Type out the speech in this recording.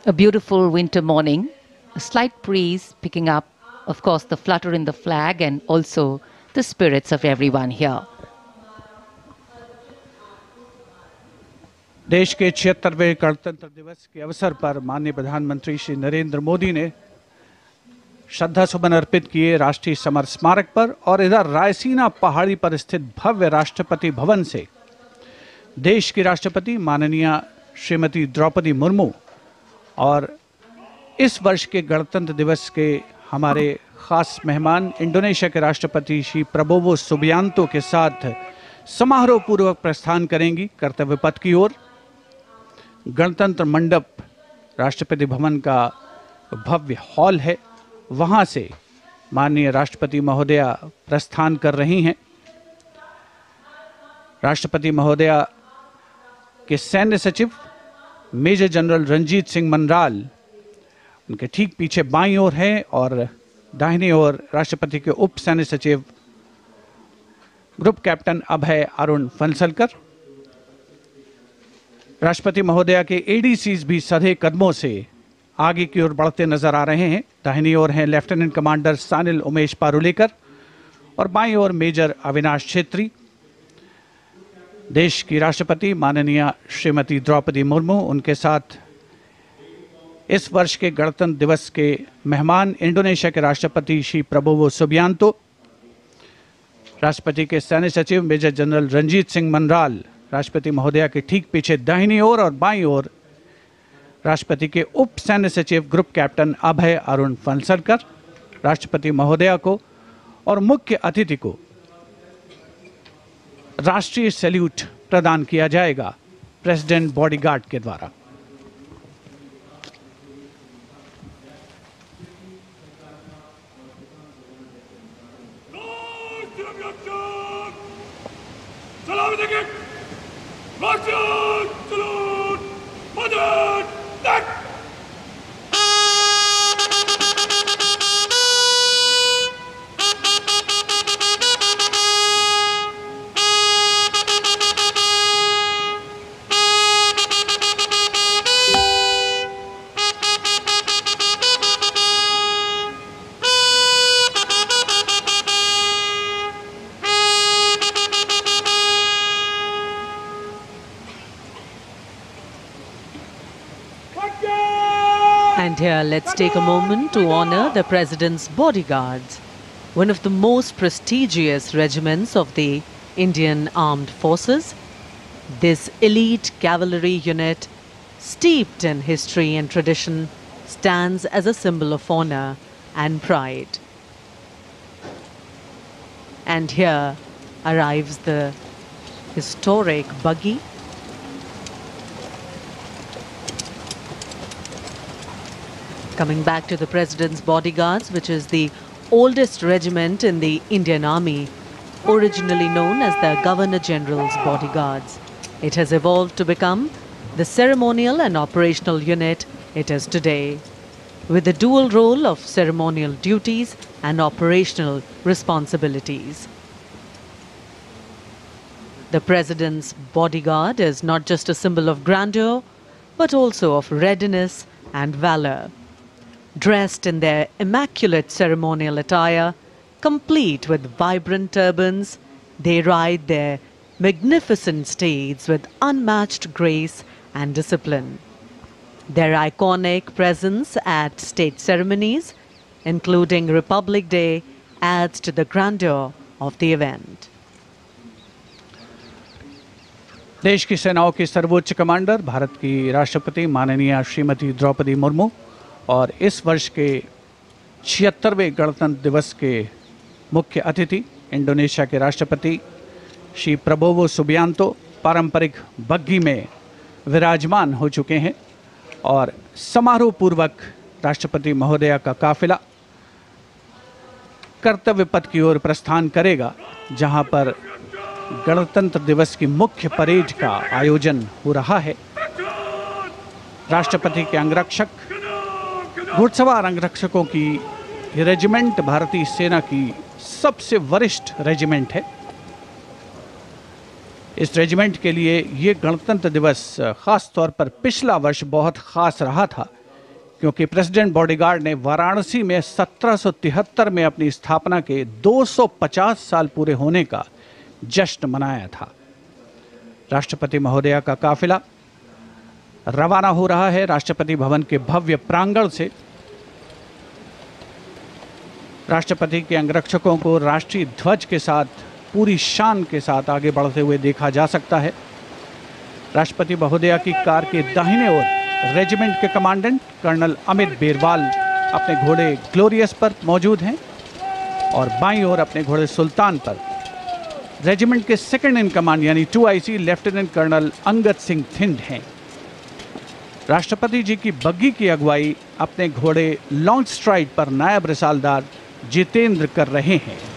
A beautiful winter morning, a slight breeze picking up, of course, the flutter in the flag and also the spirits of everyone here. देश के 76वें गणतंत्र दिवस के अवसर पर माननीय प्रधानमंत्री श्री नरेंद्र मोदी ने श्रद्धा सुमन अर्पित किए राष्ट्रीय समर स्मारक पर और इधर रायसीना पहाड़ी पर स्थित भव्य राष्ट्रपति भवन से देश की राष्ट्रपति माननीय श्रीमती द्रौपदी मुर्मू और इस वर्ष के गणतंत्र दिवस के हमारे खास मेहमान इंडोनेशिया के राष्ट्रपति श्री प्रबोवो सुबियांतो के साथ समारोह पूर्वक प्रस्थान करेंगी कर्तव्य पथ की ओर। गणतंत्र मंडप राष्ट्रपति भवन का भव्य हॉल है, वहां से माननीय राष्ट्रपति महोदया प्रस्थान कर रही हैं। राष्ट्रपति महोदया के सैन्य सचिव मेजर जनरल रणजीत सिंह मनराल उनके ठीक पीछे बाईं ओर हैं और दाहिनी ओर राष्ट्रपति के उप सैन्य सचिव ग्रुप कैप्टन अभय अरुण फंसलकर। राष्ट्रपति महोदया के एडीसीज भी सधे कदमों से आगे की ओर बढ़ते नजर आ रहे हैं। दाहिनी ओर हैं लेफ्टिनेंट कमांडर सानिल उमेश पारुलेकर और बाईं ओर मेजर अविनाश छेत्री। देश की राष्ट्रपति माननीय श्रीमती द्रौपदी मुर्मू, उनके साथ इस वर्ष के गणतंत्र दिवस के मेहमान इंडोनेशिया के राष्ट्रपति श्री प्रबोवो सुबियांतो, राष्ट्रपति के सैन्य सचिव मेजर जनरल रणजीत सिंह मनराल, राष्ट्रपति महोदया के ठीक पीछे दाहिनी ओर और बाईं ओर राष्ट्रपति के उप सैन्य सचिव ग्रुप कैप्टन अभय अरुण फंसलकर। राष्ट्रपति महोदया को और मुख्य अतिथि को राष्ट्रीय सैल्यूट प्रदान किया जाएगा प्रेसिडेंट बॉडीगार्ड के द्वारा। And here, let's take a moment to honor the President's bodyguards, one of the most prestigious regiments of the Indian Armed Forces. This elite cavalry unit, steeped in history and tradition, stands as a symbol of honor and pride. And here arrives the historic buggy. Coming back to the President's bodyguards, which is the oldest regiment in the Indian Army, originally known as the Governor General's bodyguards. It has evolved to become the ceremonial and operational unit it is today, with the dual role of ceremonial duties and operational responsibilities. The President's bodyguard is not just a symbol of grandeur, but also of readiness and valor. Dressed in their immaculate ceremonial attire, complete with vibrant turbans, they ride their magnificent steeds with unmatched grace and discipline. Their iconic presence at state ceremonies, including Republic Day, adds to the grandeur of the event. देश की सेनाओं की सर्वोच्च commander Bharat की राष्ट्रपति माननीय श्रीमती द्रौपदी मुर्मू और इस वर्ष के 76वें गणतंत्र दिवस के मुख्य अतिथि इंडोनेशिया के राष्ट्रपति श्री प्रबोवो सुबियांतो पारंपरिक बग्घी में विराजमान हो चुके हैं और समारोह पूर्वक राष्ट्रपति महोदया का काफिला कर्तव्य पथ की ओर प्रस्थान करेगा, जहां पर गणतंत्र दिवस की मुख्य परेड का आयोजन हो रहा है। राष्ट्रपति के अंगरक्षक, घुड़सवार अंगरक्षकों की ये रेजिमेंट भारतीय सेना की सबसे वरिष्ठ रेजिमेंट है। इस रेजिमेंट के लिए ये गणतंत्र दिवस खास तौर पर पिछला वर्ष बहुत खास रहा था, क्योंकि प्रेसिडेंट बॉडीगार्ड ने वाराणसी में 1773 में अपनी स्थापना के 250 साल पूरे होने का जश्न मनाया था। राष्ट्रपति महोदया का काफिला रवाना हो रहा है राष्ट्रपति भवन के भव्य प्रांगण से। राष्ट्रपति के अंगरक्षकों को राष्ट्रीय ध्वज के साथ पूरी शान के साथ आगे बढ़ते हुए देखा जा सकता है। राष्ट्रपति महोदया की कार के दाहिने ओर रेजिमेंट के कमांडेंट कर्नल अमित बेरवाल अपने घोड़े ग्लोरियस पर मौजूद हैं और बाईं ओर अपने घोड़े सुल्तान पर रेजिमेंट के सेकंड इन कमांड यानी 2IC lieutenant colonel Angad Singh Thind हैं। राष्ट्रपति जी की बग्गी की अगुवाई अपने घोड़े लॉन्ग स्ट्राइड पर नायब रिसालदार जितेंद्र कर रहे हैं।